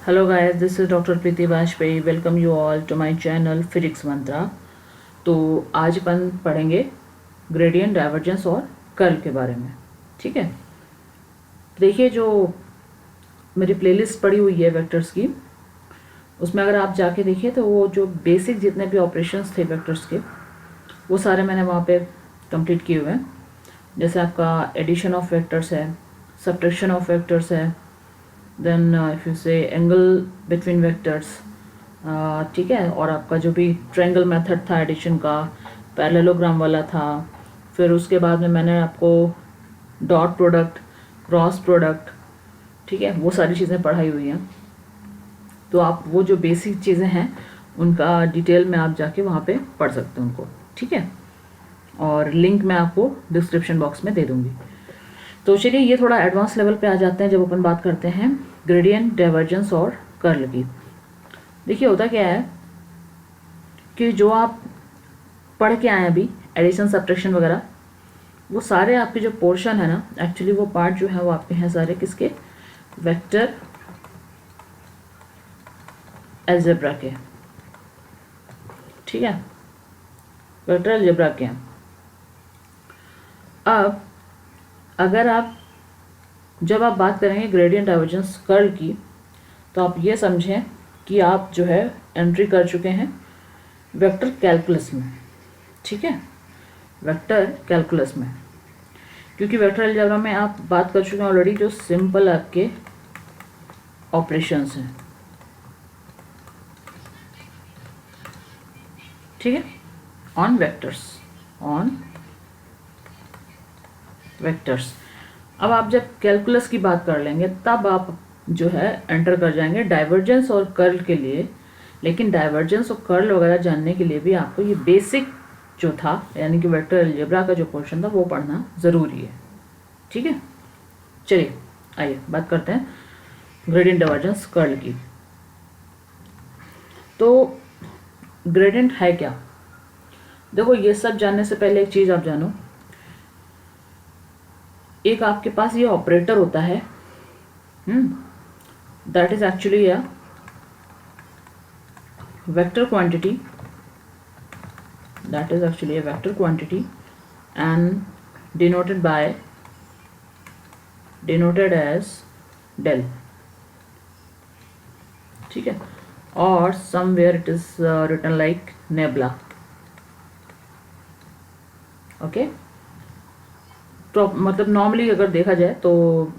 Hello guys, this is doctor Preeti Vajpayee. Welcome you all to my channel physics mantra. तो आज अपन पढ़ेंगे gradient, divergence और curl के बारे में। ठीक है, देखिए जो मेरी प्लेलिस्ट पड़ी हुई है वेक्टर्स की, उसमें अगर आप जाके देखिए तो वो जो बेसिक जितने भी ऑपरेशंस थे वेक्टर्स के, वो सारे मैंने वहाँ पे कंप्लीट किए हुए हैं। जैसे आपका एडिशन ऑफ वेक्टर्स है, सब्ट्रैक्शन ऑफ वेक्टर्स है, देन इफ यू से एंगल बिटवीन वेक्टर्स, ठीक है, और आपका जो भी ट्रायंगल मेथड था एडिशन का, पैरेललोग्राम वाला था। फिर उसके बाद में मैंने आपको डॉट प्रोडक्ट, क्रॉस प्रोडक्ट, ठीक है, वो सारी चीज़ें पढ़ाई हुई हैं। तो आप वो जो बेसिक चीज़ें हैं उनका डिटेल में आप जाके वहाँ पे पढ़ सकते हैं उनको। ठीक है, और लिंक मैं आपको डिस्क्रिप्शन बॉक्स में दे दूँगी। तो चलिए ये थोड़ा एडवांस लेवल पे आ जाते हैं जब अपन बात करते हैं ग्रेडियंट, डाइवर्जेंस और कर्ल की। देखिए होता क्या है कि जो आप पढ़ के आए हैं अभी, एडिशन, सब्ट्रैक्शन वगैरह, वो सारे आपके जो पोर्शन है ना, एक्चुअली वो पार्ट जो है वो आपके हैं सारे किसके, वेक्टर अलजेब्रा के। ठीक है, वेक्टर अलजेब्रा के हैं। अब अगर आप जब आप बात करेंगे ग्रेडियंट, डाइवर्जेंस, कर्ल की, तो आप ये समझें कि आप जो है एंट्री कर चुके हैं वेक्टर कैलकुलस में। ठीक है, वेक्टर कैलकुलस में, क्योंकि वेक्टर अलजेब्रा में आप बात कर चुके हैं ऑलरेडी जो सिंपल आपके ऑपरेशंस हैं। ठीक है, ऑन वेक्टर्स, ऑन वेक्टर्स। अब आप जब कैलकुलस की बात कर लेंगे तब आप जो है एंटर कर जाएंगे डाइवर्जेंस और कर्ल के लिए। लेकिन डाइवर्जेंस और कर्ल वगैरह जानने के लिए भी आपको ये बेसिक जो था, यानी कि वेक्टर अलजेब्रा का जो पोर्शन था, वो पढ़ना ज़रूरी है। ठीक है, चलिए आइए बात करते हैं ग्रेडियंट, डाइवर्जेंस, कर्ल की। तो ग्रेडियंट है क्या? देखो, ये सब जानने से पहले एक चीज़ आप जानो, एक आपके पास ये ऑपरेटर होता है, that is actually a vector quantity, that is actually a vector quantity and denoted as del. ठीक है, और somewhere it is written like nebula. Okay, तो मतलब नॉर्मली अगर देखा जाए तो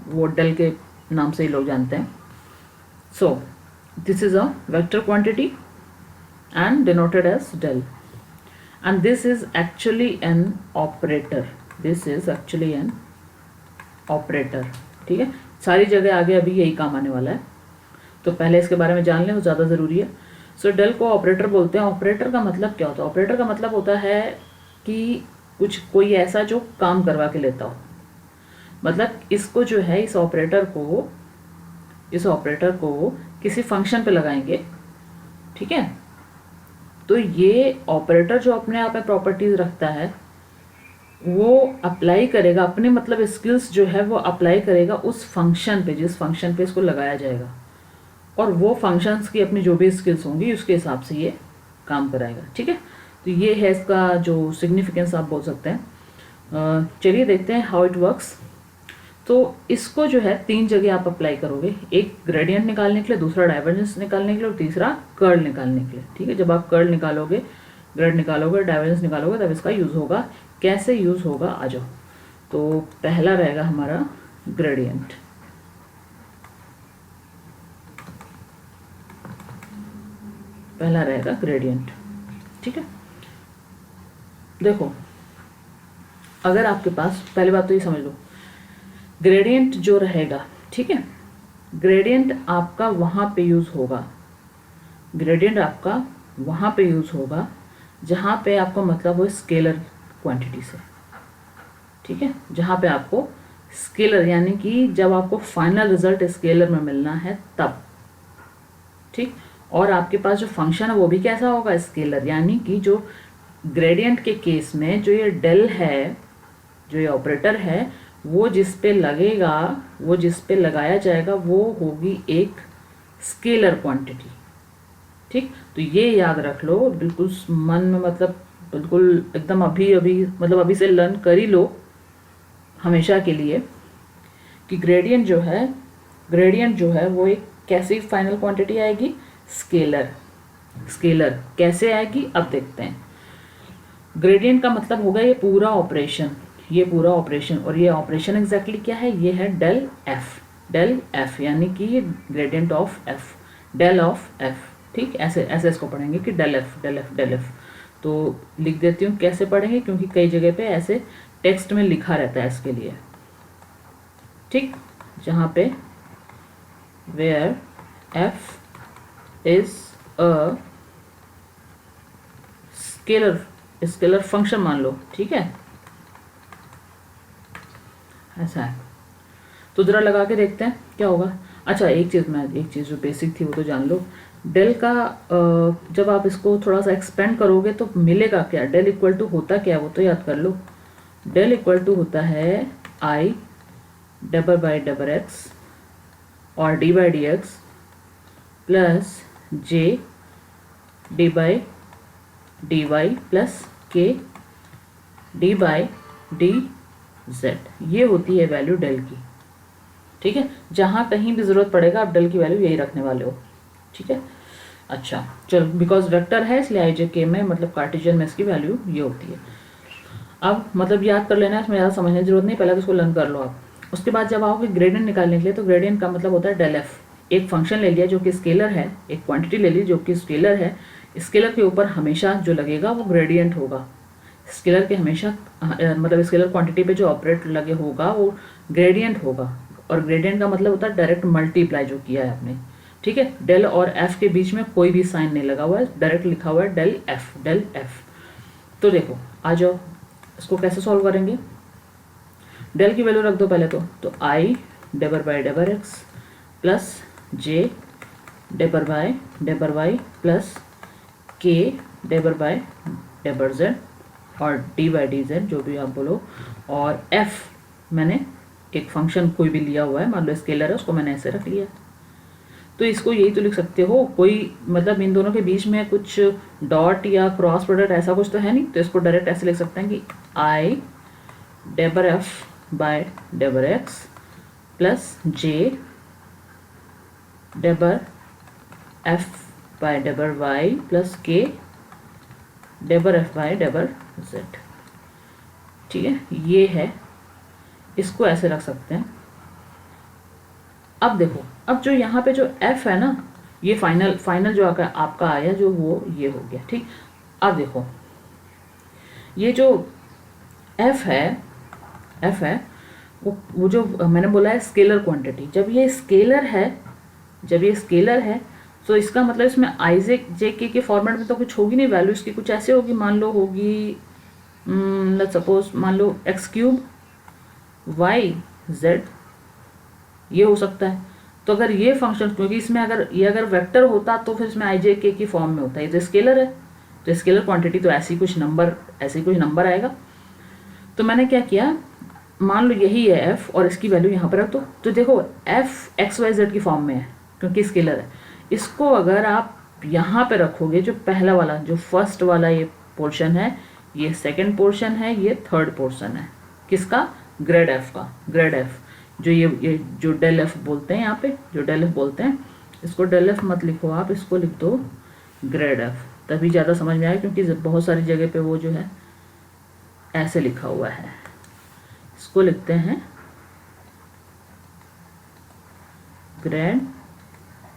वो डेल के नाम से ही लोग जानते हैं। So this is a vector quantity and denoted as del, and this is actually an operator. This is actually an operator. ठीक है, सारी जगह आगे अभी यही काम आने वाला है, तो पहले इसके बारे में जान लें, वो ज़्यादा ज़रूरी है। सो डेल को ऑपरेटर बोलते हैं। ऑपरेटर का मतलब क्या होता है? ऑपरेटर का मतलब होता है कि कुछ कोई ऐसा जो काम करवा के लेता हो। मतलब इसको जो है, इस ऑपरेटर को किसी फंक्शन पे लगाएंगे। ठीक है, तो ये ऑपरेटर जो अपने आप में प्रॉपर्टीज रखता है, वो अप्लाई करेगा अपने, मतलब स्किल्स जो है वो अप्लाई करेगा उस फंक्शन पे, जिस फंक्शन पे इसको लगाया जाएगा, और वो फंक्शंस की अपनी जो भी स्किल्स होंगी उसके हिसाब से ये काम कराएगा। ठीक है, तो ये है इसका जो सिग्निफिकेंस आप बोल सकते हैं। चलिए देखते हैं हाउ इट वर्क्स। तो इसको जो है तीन जगह आप अप्लाई करोगे, एक ग्रेडियंट निकालने के लिए, दूसरा डाइवर्जेंस निकालने के लिए, और तीसरा कर्ल निकालने के लिए। ठीक है, जब आप कर्ल निकालोगे, ग्रेड निकालोगे, डाइवर्जेंस निकालोगे, तब इसका यूज़ होगा। कैसे यूज़ होगा, आ जाओ। तो पहला रहेगा हमारा ग्रेडियंट। पहला रहेगा ग्रेडियंट। ठीक है, देखो, अगर आपके पास, पहली बात तो ये समझ लो, ग्रेडियंट जो रहेगा, ठीक है, ग्रेडियंट आपका वहाँ पे यूज़ होगा, ग्रेडियंट आपका वहाँ पे यूज़ होगा जहाँ पे आपको मतलब हो स्केलर क्वांटिटी से। ठीक है, जहाँ पे आपको स्केलर, यानी कि जब आपको फाइनल रिजल्ट स्केलर में मिलना है तब। ठीक, और आपके पास जो फंक्शन है वो भी कैसा होगा, स्केलर, यानी कि जो ग्रेडियंट के केस में जो ये डेल है, जो ये ऑपरेटर है, वो जिस पे लगेगा, वो जिस पे लगाया जाएगा, वो होगी एक स्केलर क्वांटिटी। ठीक, तो ये याद रख लो बिल्कुल मन में, मतलब बिल्कुल एकदम अभी अभी, मतलब अभी से लर्न कर ही लो हमेशा के लिए कि ग्रेडियंट जो है वो एक कैसी फाइनल क्वांटिटी आएगी, स्केलर। स्केलर कैसे आएगी अब देखते हैं। ग्रेडियंट का मतलब होगा ये पूरा ऑपरेशन, और ये ऑपरेशन एग्जैक्टली क्या है, ये है डेल एफ, यानी कि gradient of F, del of F. ठीक, ऐसे ऐसे इसको पढ़ेंगे कि डेल एफ। तो लिख देती हूँ कैसे पढ़ेंगे, क्योंकि कई जगह पे ऐसे टेक्स्ट में लिखा रहता है इसके लिए। ठीक, जहाँ पे where F is a scalar function मान लो। ठीक है, ऐसा है। तो जरा लगा के देखते हैं क्या होगा। अच्छा, एक चीज़ जो बेसिक थी वो तो जान लो। डेल का जब आप इसको थोड़ा सा एक्सपेंड करोगे तो मिलेगा क्या, डेल इक्वल टू होता क्या है वो तो याद कर लो। डेल इक्वल टू होता है I double by double X और D by D X plus J D by D Y plus K D by D Z. ये होती है वैल्यू डेल की। ठीक है, जहाँ कहीं भी ज़रूरत पड़ेगा आप डेल की वैल्यू यही रखने वाले हो। ठीक है, अच्छा चलो, बिकॉज वेक्टर है इसलिए आई जे के में, मतलब कार्टेशियन में इसकी वैल्यू ये होती है। अब मतलब याद कर लेना, इसमें ज़्यादा समझने की जरूरत नहीं, पहले तो इसको लर्न कर लो आप। उसके बाद जब आओगे ग्रेडियंट निकालने के लिए, तो ग्रेडियंट का मतलब होता है डेल एफ। एक फंक्शन ले लिया जो कि स्केलर है, एक क्वांटिटी ले ली जो कि स्केलर है, स्केलर के ऊपर हमेशा जो लगेगा वो ग्रेडियंट होगा। स्केलर के हमेशा मतलब स्केलर क्वांटिटी पे जो ऑपरेट लगे होगा वो ग्रेडियंट होगा, और ग्रेडियंट का मतलब होता है डायरेक्ट मल्टीप्लाई जो किया है आपने। ठीक है, डेल और एफ के बीच में कोई भी साइन नहीं लगा हुआ है, डायरेक्ट लिखा हुआ है डेल एफ। तो देखो आ जाओ, इसको कैसे सॉल्व करेंगे। डेल की वैल्यू रख दो पहले तो आई डेबर बाई डेबर एक्स प्लस जे डेबर बाय डेबर वाई प्लस के डेबर बाय डेबर जेड और डी बाई डी जेड, जो भी आप बोलो। और एफ मैंने एक फंक्शन कोई भी लिया हुआ है, मान लो स्केलर है, उसको मैंने ऐसे रख लिया। तो इसको यही तो लिख सकते हो, कोई मतलब इन दोनों के बीच में कुछ डॉट या क्रॉस प्रोडक्ट ऐसा कुछ तो है नहीं, तो इसको डायरेक्ट ऐसे लिख सकते हैं कि आई डेबर F bye डेबर X plus J डेबर एफ बाय डेबर Y plus K डेबर F bye डेबर जेड। ठीक है, ये है, इसको ऐसे रख सकते हैं। अब देखो, अब जो यहाँ पे जो f है ना, ये फाइनल जो आपका आया जो वो ये हो गया। ठीक, अब देखो ये जो f है वो जो मैंने बोला है स्केलर क्वांटिटी। जब ये स्केलर है तो इसका मतलब इसमें आई जे के फॉर्मेट में तो कुछ होगी नहीं, वैल्यू इसकी कुछ ऐसे होगी, मान लो होगी लेट्स सपोज मान लो एक्स क्यूब वाई जेड, ये हो सकता है। तो अगर ये फंक्शन, क्योंकि इसमें अगर वेक्टर होता तो फिर इसमें आई जे के की फॉर्म में होता है, ये तो स्केलर है, तो स्केलर क्वांटिटी तो ऐसी कुछ नंबर आएगा। तो मैंने क्या किया, मान लो यही है एफ और इसकी वैल्यू यहाँ पर रख दो। तो देखो एफ एक्स वाई जेड की फॉर्म में है क्योंकि स्केलर है। इसको अगर आप यहाँ पे रखोगे, जो पहला वाला जो फर्स्ट वाला ये पोर्शन है, ये सेकेंड पोर्शन है, ये थर्ड पोर्शन है, किसका, ग्रेड एफ का। ग्रेड एफ जो ये जो डेल एफ बोलते हैं, यहाँ पे जो डेल एफ बोलते हैं, इसको डेल एफ मत लिखो आप, इसको लिख दो ग्रेड एफ, तभी ज़्यादा समझ में आए, क्योंकि बहुत सारी जगह पे वो जो है ऐसे लिखा हुआ है। इसको लिखते हैं ग्रेड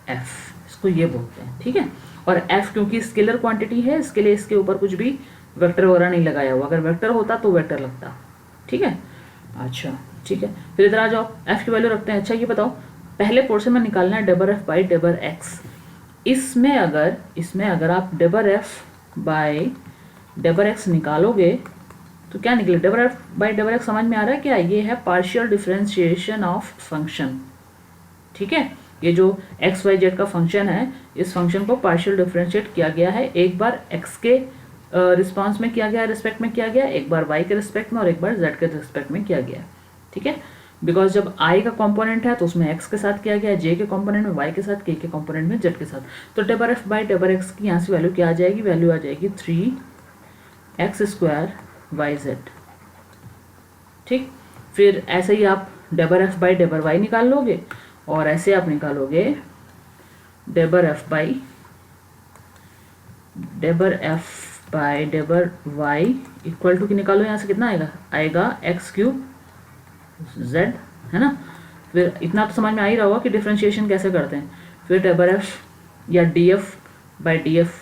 एफ, इसको ये बोलते हैं। ठीक है, और एफ क्योंकि स्केलर क्वांटिटी है, इसके लिए इसके ऊपर कुछ भी वेक्टर वगैरह नहीं लगाया हुआ, अगर वेक्टर होता तो वेक्टर लगता। ठीक है, अच्छा ठीक है, फिर इधर आ जाओ, एफ की वैल्यू रखते हैं। अच्छा ये बताओ, पहले पोर्शन में निकालना है डेबर एफ बाई डेबर एक्स। इसमें अगर आप डेबर एफ बाई डेबर एक्स निकालोगे तो क्या निकले, डेबर एफ बाई डेबर एक्स समझ में आ रहा है क्या, ये है पार्शियल डिफरेंशिएशन ऑफ फंक्शन। ठीक है, ये जो एक्स वाई जेड का फंक्शन है, इस फंक्शन को पार्शियल डिफरेंशिएट किया गया है, एक बार एक्स के रिस्पॉन्स में किया गया, रिस्पेक्ट में किया गया, एक बार वाई के रिस्पेक्ट में और एक बार जेड के रिस्पेक्ट में किया गया। ठीक है, बिकॉज जब आई का कंपोनेंट है तो उसमें एक्स के साथ किया गया, जे के कंपोनेंट में वाई के साथ, के कंपोनेंट में जेड के साथ। तो टेबर एफ बाई टेबर एक्स की यहाँ से वैल्यू क्या आ जाएगी, वैल्यू आ जाएगी 3x² वाई जेड। ठीक, फिर ऐसे ही आप डेबर एफ बाई डेबर वाई निकाल लोगे, और ऐसे आप निकालोगे डेबर एफ बाई डेबर वाई इक्वल टू की निकालो, यहाँ से कितना आएगा, आएगा x³ z, है ना। फिर इतना तो समझ में आ ही रहा होगा कि डिफ्रेंशिएशन कैसे करते हैं। फिर डेबर एफ या D F by D F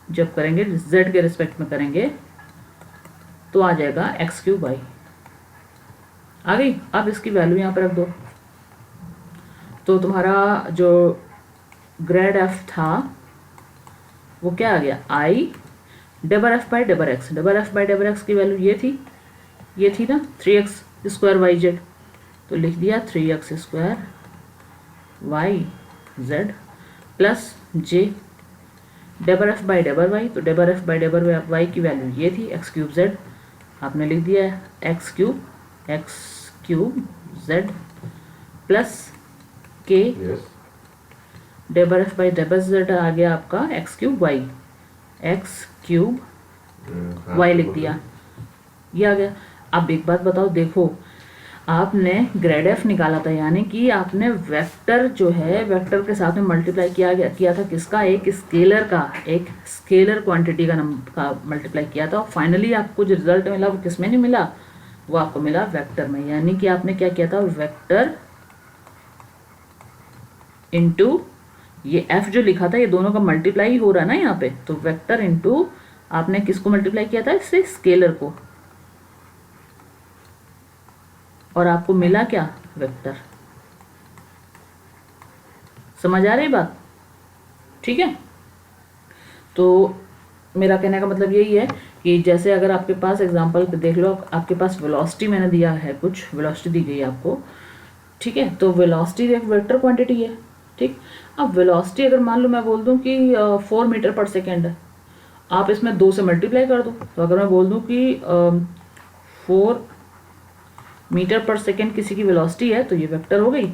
जब करेंगे z के रिस्पेक्ट में करेंगे तो आ जाएगा x³ वाई। आ गई। अब इसकी वैल्यू यहाँ पर रख दो, तो तुम्हारा जो ग्रेड एफ था वो क्या आ गया, आई डेबर एफ बाई डेबर एक्स। डेबर एफ बाई डेबर एक्स की वैल्यू ये थी ना 3x² वाई जेड, तो लिख दिया 3x² Y Z plus J डेबर एफ बाई डेबर वाई। तो डेबर एफ बाई डेबर वाई की वैल्यू ये थी x³ जेड, आपने लिख दिया x³ Z plus K डेबर F by डेबर जेड आ गया आपका x³ वाई लिख दिया, ये आ गया। अब एक बात बताओ, देखो आपने ग्रेड एफ निकाला था, यानी कि आपने वेक्टर जो है वेक्टर के साथ में मल्टीप्लाई किया था किसका, एक स्केलर क्वांटिटी का मल्टीप्लाई किया था, और फाइनली आपको जो रिजल्ट मिला वो किस में नहीं मिला, वो आपको मिला वेक्टर में। यानी कि आपने क्या किया था, वेक्टर इनटू ये एफ जो लिखा था ये दोनों का मल्टीप्लाई हो रहा है ना यहाँ पे, तो वेक्टर इनटू आपने किसको मल्टीप्लाई किया था, इससे स्केलर को, और आपको मिला क्या, वेक्टर। समझ आ रही बात, ठीक है। तो मेरा कहने का मतलब यही है कि जैसे अगर आपके पास एग्जांपल देख लो, आपके पास वेलोसिटी मैंने दिया है, कुछ वेलोसिटी दी गई है आपको, ठीक है। तो वेलोसिटी एक वेक्टर क्वांटिटी है, ठीक। अब वेलोसिटी अगर मान लो मैं बोल दूं कि 4 मीटर पर सेकेंड है, आप इसमें 2 से मल्टीप्लाई कर दो। तो अगर मैं बोल दूं कि 4 मीटर पर सेकेंड किसी की वेलोसिटी है, तो ये वेक्टर हो गई,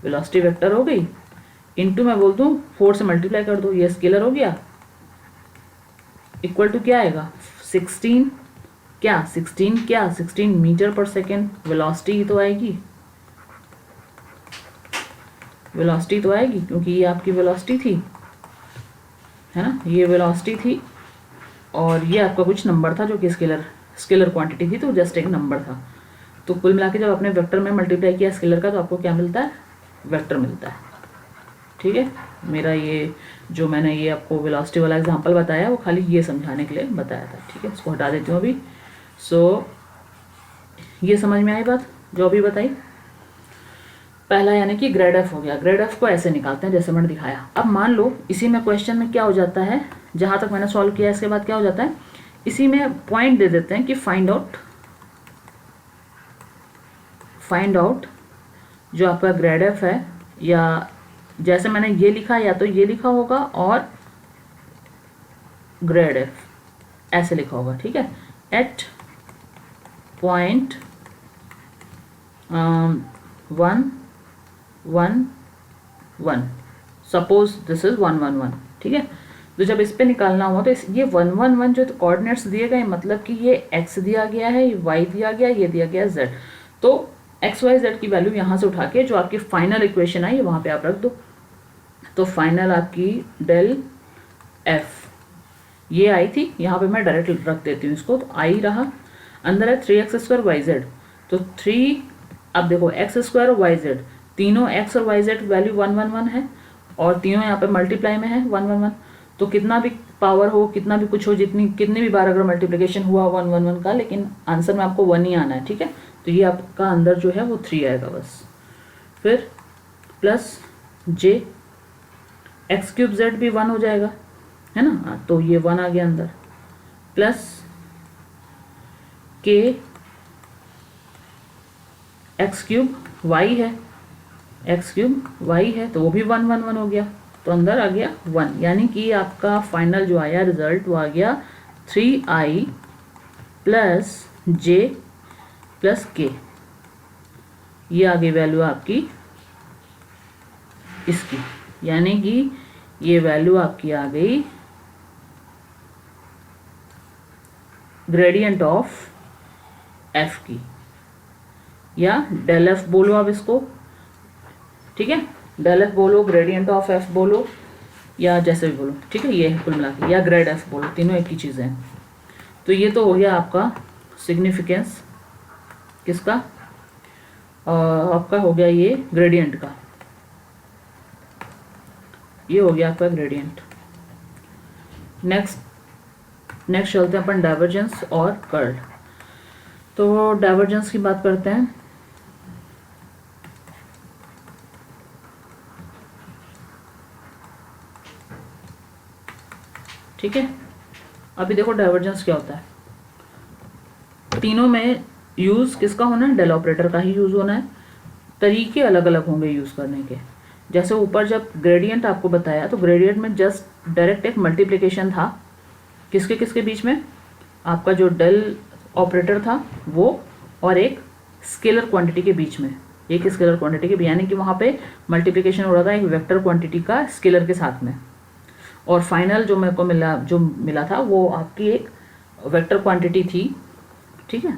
वेलोसिटी वेक्टर हो गई, इनटू मैं बोल दूं 4 से मल्टीप्लाई कर दो, ये स्केलर हो गया, इक्वल टू क्या आएगा 16 मीटर पर सेकेंड वेलोसिटी तो आएगी, क्योंकि ये आपकी वेलोसिटी थी, है ना, ये वेलोसिटी थी, और ये आपका कुछ नंबर था जो कि स्केलर क्वांटिटी थी, तो जस्ट एक नंबर था। तो कुल मिला के जब आपने वेक्टर में मल्टीप्लाई किया स्केलर का, तो आपको क्या मिलता है, वेक्टर मिलता है, ठीक है। मेरा ये जो मैंने ये आपको वेलोसिटी वाला एग्जांपल बताया वो खाली ये समझाने के लिए बताया था, ठीक है। इसको हटा देती हूँ अभी। सो ये समझ में आई बात जो अभी बताई। पहला यानी कि ग्रेड एफ हो गया। ग्रेड एफ को ऐसे निकालते हैं जैसे मैंने दिखाया। अब मान लो इसी में क्वेश्चन में क्या हो जाता है, जहाँ तक मैंने सॉल्व किया इसके बाद क्या हो जाता है, इसी में पॉइंट दे देते हैं कि फाइंड आउट जो आपका ग्रेड एफ है, या जैसे मैंने ये लिखा या तो ये लिखा होगा और ग्रेड एफ ऐसे लिखा होगा, ठीक है। At point 1 1 suppose this is 1 1 1, ठीक है। तो जब इस पे निकालना हो तो ये 1 1 1 जो कोऑर्डिनेट्स दिए गए, मतलब कि ये x दिया गया है, ये y दिया गया, ये दिया गया z। तो x y z की वैल्यू यहाँ से उठा के जो आपकी फाइनल इक्वेशन आई वहाँ पे आप रख दो। तो फाइनल आपकी डेल f ये आई थी, यहाँ पे मैं डायरेक्ट रख देती हूँ इसको। तो आई रहा, अंदर है 3x² yz, तो 3, अब देखो x² और yz तीनों x और yz वैल्यू 1 1 1 है, और तीनों यहाँ पे मल्टीप्लाई में है 1 1 1। तो कितना भी पावर हो, कितना भी कुछ हो, कितनी भी बार अगर मल्टीप्लिकेशन हुआ 1 1 1 का, लेकिन आंसर में आपको 1 ही आना है, ठीक है। तो ये आपका अंदर जो है वो 3 आएगा बस। फिर प्लस j x³ z भी 1 हो जाएगा, है ना, तो ये 1 आ गया अंदर, प्लस k x³ y है, x³ y है, तो वो भी 1 1 1 हो गया, तो अंदर आ गया 1। यानी कि आपका फाइनल जो आया रिजल्ट वो आ गया 3i plus j plus k, ये आ गई वैल्यू आपकी इसकी, यानी कि ये वैल्यू आपकी आ गई ग्रेडियंट ऑफ एफ की, या डेल एफ बोलो आप इसको, ठीक है, डेल एफ बोलो, ग्रेडियंट ऑफ एफ बोलो, या जैसे भी बोलो, ठीक है, ये है कुल मिला के, या ग्रेड एफ बोलो, तीनों एक ही चीज़ें हैं। तो ये तो हो गया आपका सिग्निफिकेंस किसका, आपका हो गया ये ग्रेडियंट का, ये हो गया आपका ग्रेडियंट। नेक्स्ट चलते हैं अपन डाइवर्जेंस और कर्ल। तो डाइवर्जेंस की बात करते हैं। ठीक है, अभी देखो डाइवर्जेंस क्या होता है, तीनों में यूज़ किसका होना है, डेल ऑपरेटर का ही यूज़ होना है। तरीके अलग अलग होंगे यूज़ करने के। जैसे ऊपर जब ग्रेडियंट आपको बताया, तो ग्रेडियंट में जस्ट डायरेक्ट एक मल्टीप्लिकेशन था, किसके किसके बीच में, आपका जो डेल ऑपरेटर था वो और एक स्केलर क्वांटिटी के बीच में, एक स्केलर क्वांटिटी के, यानी कि वहाँ पे मल्टीप्लिकेशन हो रहा था एक वेक्टर क्वांटिटी का स्केलर के साथ में, और फाइनल जो मेरे को मिला था वो आपकी एक वेक्टर क्वांटिटी थी, ठीक है।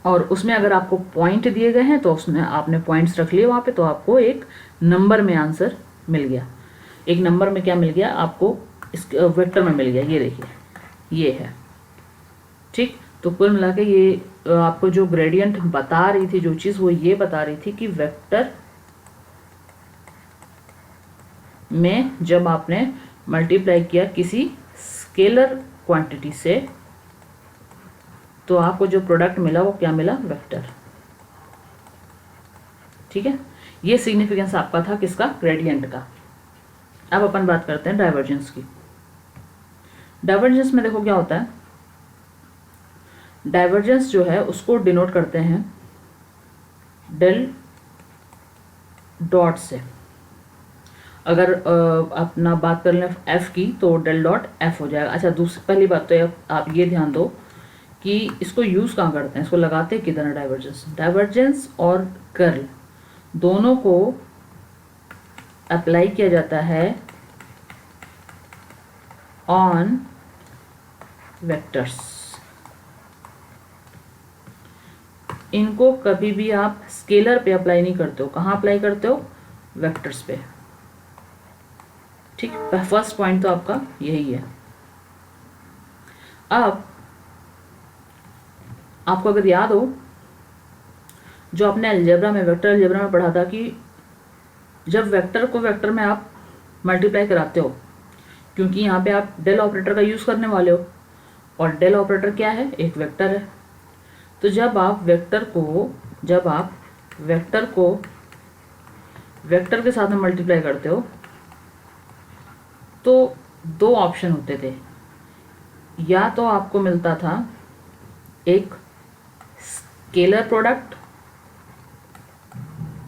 और उसमें अगर आपको पॉइंट दिए गए हैं तो उसमें आपने पॉइंट्स रख लिए वहाँ पे, तो आपको एक नंबर में आंसर मिल गया। एक नंबर में क्या मिल गया आपको, इस वेक्टर में मिल गया, ये देखिए ये है, ठीक। तो कुल मिला के ये आपको जो ग्रेडियंट बता रही थी जो चीज़, वो ये बता रही थी कि वेक्टर में जब आपने मल्टीप्लाई किया किसी स्केलर क्वांटिटी से, तो आपको जो प्रोडक्ट मिला वो क्या मिला, वेक्टर, ठीक है। ये सिग्निफिकेंस आपका था किसका, ग्रेडियंट का। अब अपन बात करते हैं डाइवर्जेंस की। डाइवर्जेंस में देखो क्या होता है, डाइवर्जेंस जो है उसको डिनोट करते हैं डेल डॉट से। अगर अपना बात कर लें एफ की, तो डेल डॉट एफ हो जाएगा। अच्छा, दूसरी पहली बात तो आप ये ध्यान दो कि इसको यूज़ कहाँ करते हैं, इसको लगाते हैं किधर, डाइवर्जेंस और कर्ल दोनों को अप्लाई किया जाता है ऑन वेक्टर्स। इनको कभी भी आप स्केलर पे अप्लाई नहीं करते हो, कहाँ अप्लाई करते हो, वेक्टर्स पे, ठीक। फर्स्ट पॉइंट तो आपका यही है। अब आपको अगर याद हो, जो आपने अलजेब्रा में, वेक्टर अलजेब्रा में पढ़ा था कि जब वेक्टर को वेक्टर में आप मल्टीप्लाई कराते हो, क्योंकि यहाँ पे आप डेल ऑपरेटर का यूज़ करने वाले हो, और डेल ऑपरेटर क्या है, एक वेक्टर है। तो जब आप वेक्टर को वेक्टर के साथ में मल्टीप्लाई करते हो, तो दो ऑप्शन होते थे, या तो आपको मिलता था एक स्केलर प्रोडक्ट,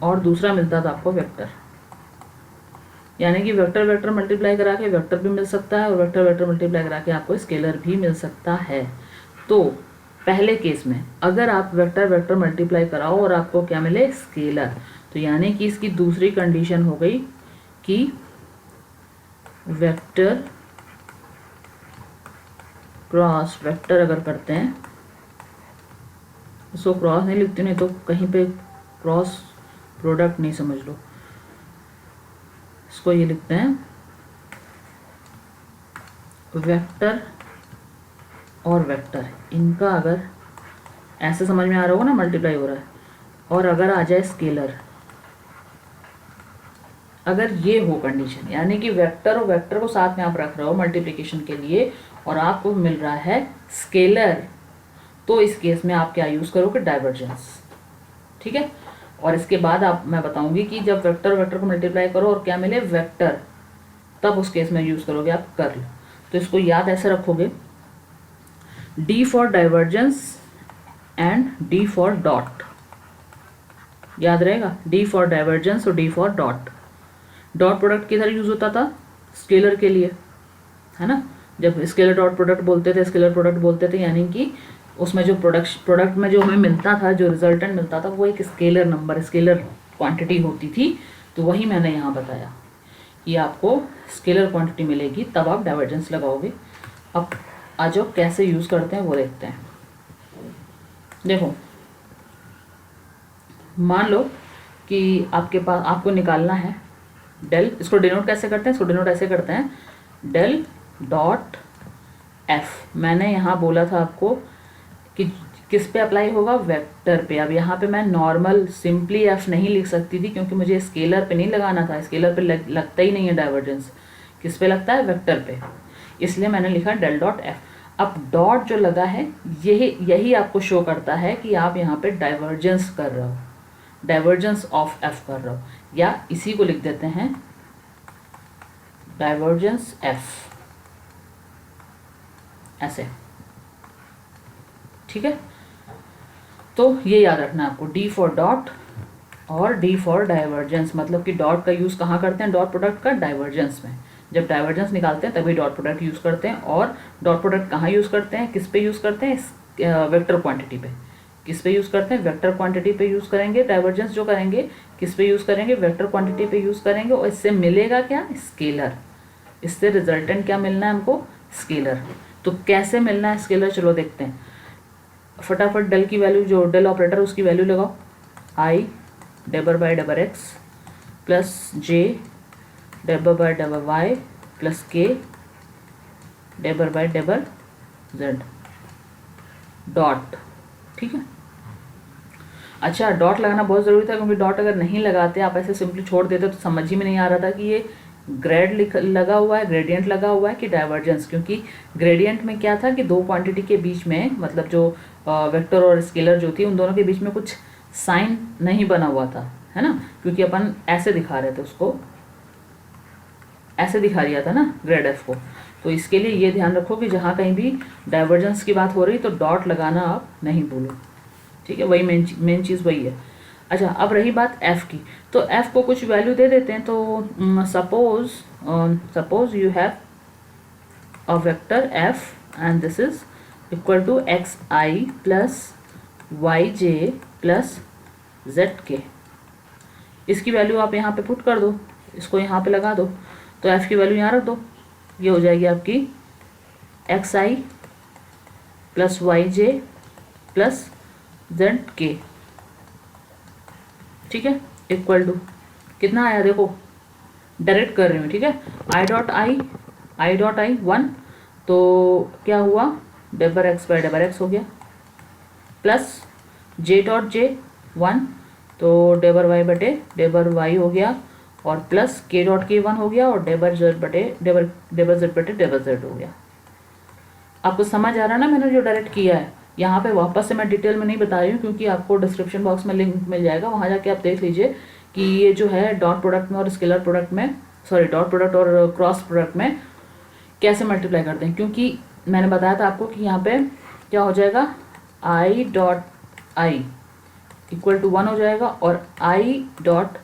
और दूसरा मिलता था आपको वेक्टर। यानी कि वेक्टर वेक्टर मल्टीप्लाई करा के वेक्टर भी मिल सकता है, और वेक्टर वेक्टर मल्टीप्लाई करा के आपको स्केलर भी मिल सकता है। तो पहले केस में अगर आप वेक्टर वेक्टर मल्टीप्लाई कराओ और आपको क्या मिले, स्केलर, तो यानी कि इसकी दूसरी कंडीशन हो गई कि वेक्टर क्रॉस वेक्टर अगर करते हैं, इसको क्रॉस नहीं लिखते, नहीं तो कहीं पे क्रॉस प्रोडक्ट नहीं समझ लो, इसको ये लिखते हैं वेक्टर और वेक्टर, इनका अगर ऐसे समझ में आ रहा होगा ना, मल्टीप्लाई हो रहा है, और अगर आ जाए स्केलर, अगर ये हो कंडीशन, यानी कि वेक्टर और वेक्टर को साथ में आप रख रहे हो मल्टीप्लिकेशन के लिए, और आपको मिल रहा है स्केलर, तो इस केस में आप क्या यूज़ करोगे, डाइवर्जेंस, ठीक है। और इसके बाद मैं बताऊंगी कि जब वेक्टर वेक्टर को मल्टीप्लाई करो और क्या मिले, वेक्टर, तब उस केस में यूज़ करोगे आप कर्ल। तो इसको याद ऐसे रखोगे, D for divergence and D for dot, याद रहेगा, डी फॉर डाइवर्जेंस और D for dot. Dot product किधर यूज़ होता था, स्केलर के लिए, है ना। जब स्केलर डॉट प्रोडक्ट बोलते थे, स्केलर प्रोडक्ट बोलते थे, यानी कि उसमें जो प्रोडक्ट में जो हमें मिलता था, जो रिजल्टेंट मिलता था, वो एक स्केलर नंबर, स्केलर क्वांटिटी होती थी। तो वही मैंने यहाँ बताया कि आपको स्केलर क्वांटिटी मिलेगी तब आप डाइवर्जेंस लगाओगे। अब आ जाओ कैसे यूज़ करते हैं वो देखते हैं। देखो, मान लो कि आपके पास, आपको निकालना है डेल, इसको डिनोट कैसे करते हैं, इसको डिनोट ऐसे करते हैं, डेल डॉट एफ। मैंने यहाँ बोला था आपको कि किस पे अप्लाई होगा, वेक्टर पे। अब यहाँ पे मैं नॉर्मल सिंपली एफ नहीं लिख सकती थी क्योंकि मुझे स्केलर पे नहीं लगाना था, स्केलर पे लगता ही नहीं है डाइवर्जेंस। किस पे लगता है, वेक्टर पे, इसलिए मैंने लिखा डेल डॉट एफ। अब डॉट जो लगा है यही आपको शो करता है कि आप यहाँ पे डाइवर्जेंस कर रहे हो, डाइवर्जेंस ऑफ एफ कर रहे हो, या इसी को लिख देते हैं डाइवर्जेंस एफ, ऐसे, ठीक है। तो ये याद रखना है आपको, डी फॉर डॉट और डी फॉर डाइवर्जेंस, मतलब कि डॉट का यूज़ कहाँ करते हैं, डॉट प्रोडक्ट का डाइवर्जेंस में। जब डाइवर्जेंस निकालते हैं तभी डॉट प्रोडक्ट यूज़ करते हैं। और डॉट प्रोडक्ट कहाँ यूज़ करते हैं, किस पे यूज़ करते हैं, वेक्टर क्वांटिटी पे। किस पे यूज़ करते हैं, वेक्टर क्वांटिटी पे यूज़ करेंगे। डाइवर्जेंस जो करेंगे किस पे यूज़ करेंगे, वेक्टर क्वांटिटी पे यूज़ करेंगे। और इससे मिलेगा क्या, स्केलर। इससे रिजल्टेंट क्या मिलना है हमको, स्केलर। तो कैसे मिलना है स्केलर, चलो देखते हैं। फटाफट डेल की वैल्यू, जो डेल ऑपरेटर उसकी वैल्यू लगाओ, आई डेबर बाय डेबर एक्स प्लस जे डेबर बाय डेबर वाई प्लस के डेबर बाय डेबर जेड डॉट, ठीक है। अच्छा, डॉट लगाना बहुत ज़रूरी था क्योंकि डॉट अगर नहीं लगाते, आप ऐसे सिंपली छोड़ देते तो समझ ही में नहीं आ रहा था कि ये ग्रेड लगा हुआ है, ग्रेडियंट लगा हुआ है कि डाइवर्जेंस। क्योंकि ग्रेडियंट में क्या था कि दो क्वांटिटी के बीच में, मतलब जो वेक्टर और स्केलर जो थी, उन दोनों के बीच में कुछ साइन नहीं बना हुआ था, है ना, क्योंकि अपन ऐसे दिखा रहे थे उसको, ऐसे दिखा दिया था ना ग्रेड एफ को। तो इसके लिए ये ध्यान रखो कि जहाँ कहीं भी डाइवर्जेंस की बात हो रही तो डॉट लगाना आप नहीं भूलो, ठीक है। वही मेन चीज़ वही है। अच्छा, अब रही बात f की, तो f को कुछ वैल्यू दे देते हैं। तो suppose you have a vector f and this is equal to X I plus Y J plus Z K. इसकी वैल्यू आप यहाँ पे पुट कर दो, इसको यहाँ पे लगा दो, तो f की वैल्यू यहाँ रख दो। ये हो जाएगी आपकी x I plus Y J plus Z के, ठीक है, इक्वल टू कितना आया, देखो डायरेक्ट कर रही हूँ, ठीक है। आई डॉट आई 1, तो क्या हुआ, डेबर एक्स बाय डेबर एक्स हो गया, प्लस जे डॉट जे 1, तो डेबर वाई बटे डेबर वाई हो गया, और प्लस के डॉट के 1 हो गया, और डेबर जेड बटे डेबर जेड बटे डेबर जेड हो गया। आपको समझ आ रहा है ना मैंने जो डायरेक्ट किया है। यहाँ पे वापस से मैं डिटेल में नहीं बता रही हूँ क्योंकि आपको डिस्क्रिप्शन बॉक्स में लिंक मिल जाएगा, वहाँ जाके आप देख लीजिए कि ये जो है डॉट प्रोडक्ट में और स्केलर प्रोडक्ट में, सॉरी डॉट प्रोडक्ट और क्रॉस प्रोडक्ट में कैसे मल्टीप्लाई करते हैं। क्योंकि मैंने बताया था आपको कि यहाँ पे क्या हो जाएगा, I dot I equal to 1 हो जाएगा, और I dot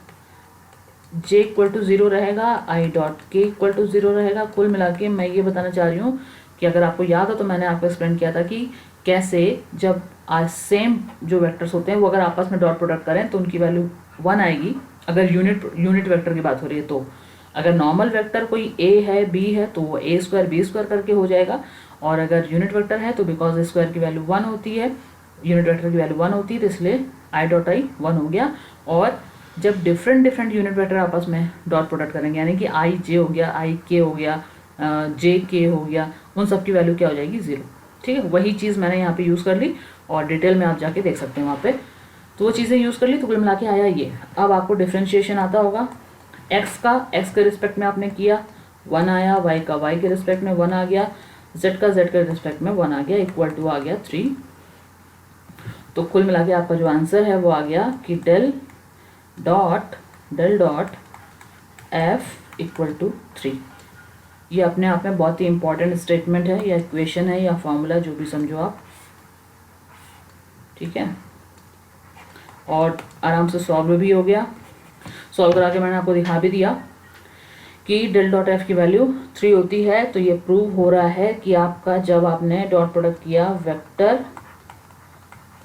J equal to 0 रहेगा, I dot K equal to 0 रहेगा। कुल मिला के मैं ये बताना चाह रही हूँ कि अगर आपको याद हो तो मैंने आपको एक्सप्लेन किया था कि कैसे जब सेम जो वेक्टर्स होते हैं वो अगर आपस में डॉट प्रोडक्ट करें तो उनकी वैल्यू 1 आएगी। अगर यूनिट वेक्टर की बात हो रही है तो अगर नॉर्मल वेक्टर कोई ए है बी है तो वो ए स्क्वायर बी स्क्वायर करके हो जाएगा, और अगर यूनिट वेक्टर है तो बिकॉज स्क्वायर की वैल्यू 1 होती है, यूनिट वेक्टर की वैल्यू 1 होती है, तो इसलिए आई डॉट आई 1 हो गया। और जब डिफरेंट यूनिट वेक्टर आपस में डॉट प्रोडक्ट करेंगे, यानी कि आई जे हो गया, आई के हो गया, जे के हो गया, उन सब की वैल्यू क्या हो जाएगी, 0, ठीक है। वही चीज़ मैंने यहाँ पे यूज़ कर ली और डिटेल में आप जाके देख सकते हैं वहाँ पे। तो वो चीज़ें यूज़ कर ली तो कुल मिला के आया ये। अब आपको डिफ्रेंशिएशन आता होगा, एक्स का एक्स के रिस्पेक्ट में आपने किया 1 आया, वाई का वाई के रिस्पेक्ट में 1 आ गया, जेड का जेड के रिस्पेक्ट में 1 आ गया, इक्वल टू आ गया 3। तो कुल मिला के आपका जो आंसर है वो आ गया कि del dot F equal to 3। ये अपने आप में बहुत ही इंपॉर्टेंट स्टेटमेंट है, या इक्वेशन है, या फॉर्मूला, जो भी समझो आप, ठीक है। और आराम से सॉल्व भी हो गया। सॉल्व करा के मैंने आपको दिखा भी दिया कि डेल डॉट एफ की वैल्यू 3 होती है। तो ये प्रूव हो रहा है कि आपका जब आपने डॉट प्रोडक्ट किया वेक्टर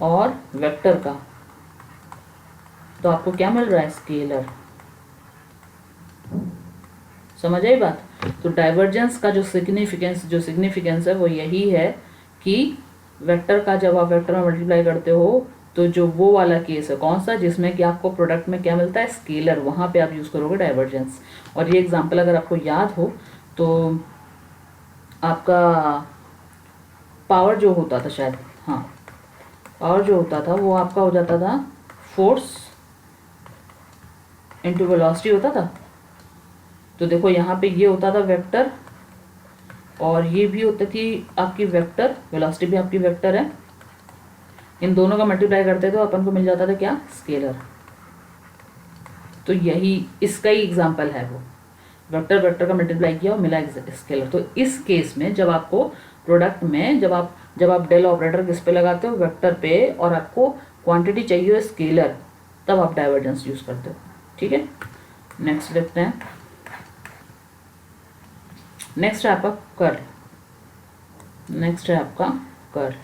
और वेक्टर का, तो आपको क्या मिल रहा है? स्केलर। समझ आई बात? तो डाइवर्जेंस का जो सिग्निफिकेंस है वो यही है कि वेक्टर का जब आप वेक्टर में मल्टीप्लाई करते हो तो जो वो वाला केस है कौन सा, जिसमें कि आपको प्रोडक्ट में क्या मिलता है? स्केलर, वहाँ पे आप यूज़ करोगे डाइवर्जेंस। और ये एग्जांपल अगर आपको याद हो तो आपका पावर जो होता था शायद, हाँ, पावर जो होता था वो आपका हो जाता था फोर्स इंटू वेलोसिटी होता था। तो देखो यहाँ पे ये होता था वेक्टर, और ये भी होती थी आपकी वेक्टर, वेलोसिटी भी आपकी वेक्टर है। इन दोनों का मल्टीप्लाई करते तो अपन को मिल जाता था क्या? स्केलर। तो यही इसका ही एग्जांपल है वो, वेक्टर वेक्टर का मल्टीप्लाई किया और मिला स्केलर। तो इस केस में जब आपको प्रोडक्ट में जब आप डेल ऑपरेटर किस पे लगाते हो? वेक्टर पे, और आपको क्वांटिटी चाहिए स्केलर, तब आप डाइवर्जेंस यूज करते हो। ठीक है, नेक्स्ट देखते हैं। नेक्स्ट है आपका कर्ल। नेक्स्ट है आपका कर्ल।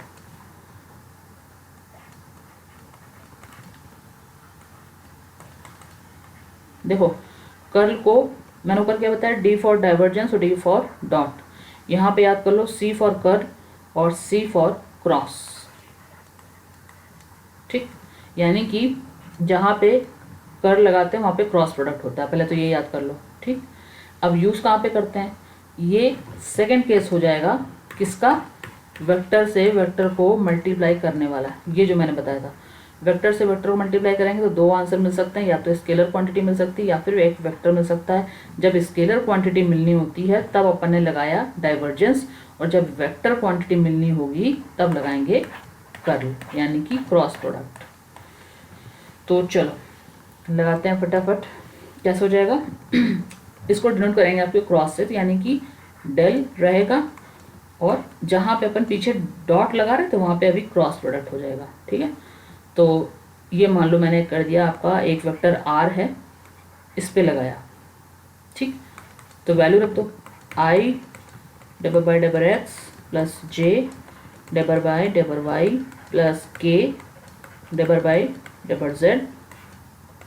देखो कर्ल को मैंने ऊपर क्या बताया? डी फॉर डाइवर्जेंस और डी फॉर डॉट। यहाँ पे याद कर लो, सी फॉर कर्ल और सी फॉर क्रॉस। ठीक, यानी कि जहाँ पे कर्ल लगाते हैं वहाँ पे क्रॉस प्रोडक्ट होता है, पहले तो ये याद कर लो। ठीक, अब यूज़ कहाँ पे करते हैं? ये सेकंड केस हो जाएगा किसका? वेक्टर से वेक्टर को मल्टीप्लाई करने वाला, ये जो मैंने बताया था। वेक्टर से वेक्टर को मल्टीप्लाई करेंगे तो दो आंसर मिल सकते हैं, या तो स्केलर क्वांटिटी मिल सकती है या फिर एक वेक्टर मिल सकता है। जब स्केलर क्वांटिटी मिलनी होती है तब अपन ने लगाया डाइवर्जेंस, और जब वेक्टर क्वांटिटी मिलनी होगी तब लगाएंगे कर्ल, यानी कि क्रॉस प्रोडक्ट। तो चलो लगाते हैं फटाफट। कैसे हो जाएगा? इसको डिनोट करेंगे आपके क्रॉस से, तो यानी कि डेल रहेगा, और जहाँ पे अपन पीछे डॉट लगा रहे थे वहाँ पे अभी क्रॉस प्रोडक्ट हो जाएगा। ठीक है, तो ये मान लो मैंने कर दिया, आपका एक वेक्टर आर है, इस पे लगाया। ठीक, तो वैल्यू रख दो, I double by double X plus J double by double Y plus K double by double Z,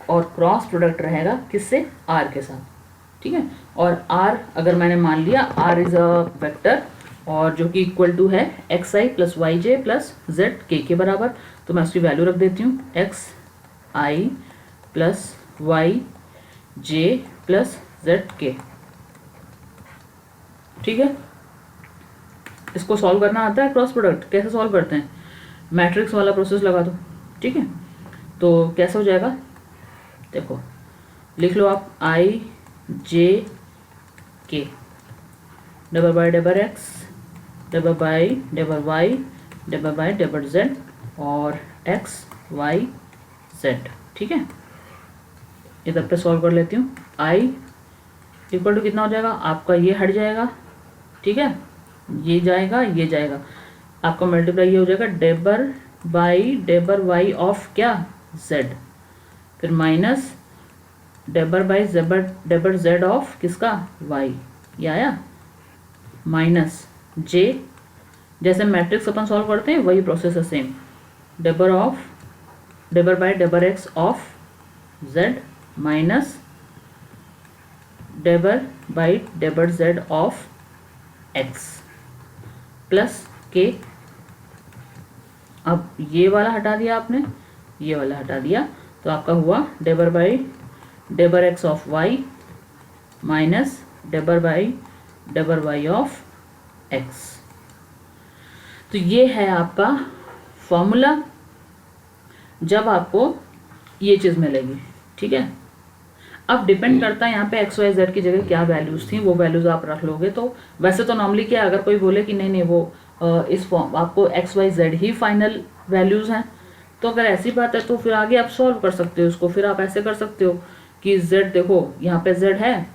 और क्रॉस प्रोडक्ट रहेगा किससे? आर के साथ। ठीक है, और आर अगर मैंने मान लिया आर इज अ वेक्टर, और जो कि इक्वल टू है x I plus Y J plus Z के बराबर, तो मैं उसकी वैल्यू रख देती हूँ x I plus Y J plus Z के। ठीक है, इसको सॉल्व करना आता है क्रॉस प्रोडक्ट? कैसे सॉल्व करते हैं? मैट्रिक्स वाला प्रोसेस लगा दो। ठीक है, तो कैसे हो जाएगा? देखो लिख लो आप, I J K double by double X double by double Y double by double Z और एक्स वाई जेड। ठीक है, इधर पे सॉल्व कर लेती हूँ। आई इक्वल टू कितना हो जाएगा आपका? ये हट जाएगा। ठीक है, ये जाएगा, ये जाएगा, आपका मल्टीप्लाई ये हो जाएगा डेबर बाई डेबर वाई ऑफ क्या? जेड, फिर माइनस डेबर बाई डेबर जेड ऑफ किसका? वाई। ये आया, माइनस जे, जैसे मैट्रिक्स अपन सॉल्व करते हैं वही प्रोसेस है सेम, डेबर बाई डेबर एक्स ऑफ जेड माइनस डेबर बाई डेबर Z of X plus K. अब ये वाला हटा दिया आपने, ये वाला हटा दिया, तो आपका हुआ डेबर बाई डेबर एक्स ऑफ वाई माइनस डेबर बाई डेबर वाई ऑफ एक्स। तो ये है आपका फॉर्मूला जब आपको ये चीज़ मिलेगी। ठीक है, अब डिपेंड करता है यहाँ पे एक्स वाई जेड की जगह क्या वैल्यूज़ थी, वो वैल्यूज़ आप रख लोगे। तो वैसे तो नॉर्मली क्या, अगर कोई बोले कि नहीं नहीं वो इस फॉर्म आपको एक्स वाई जेड ही फाइनल वैल्यूज़ हैं, तो अगर ऐसी बात है तो फिर आगे आप सॉल्व कर सकते हो उसको। फिर आप ऐसे कर सकते हो कि जेड, देखो यहाँ पे जेड है,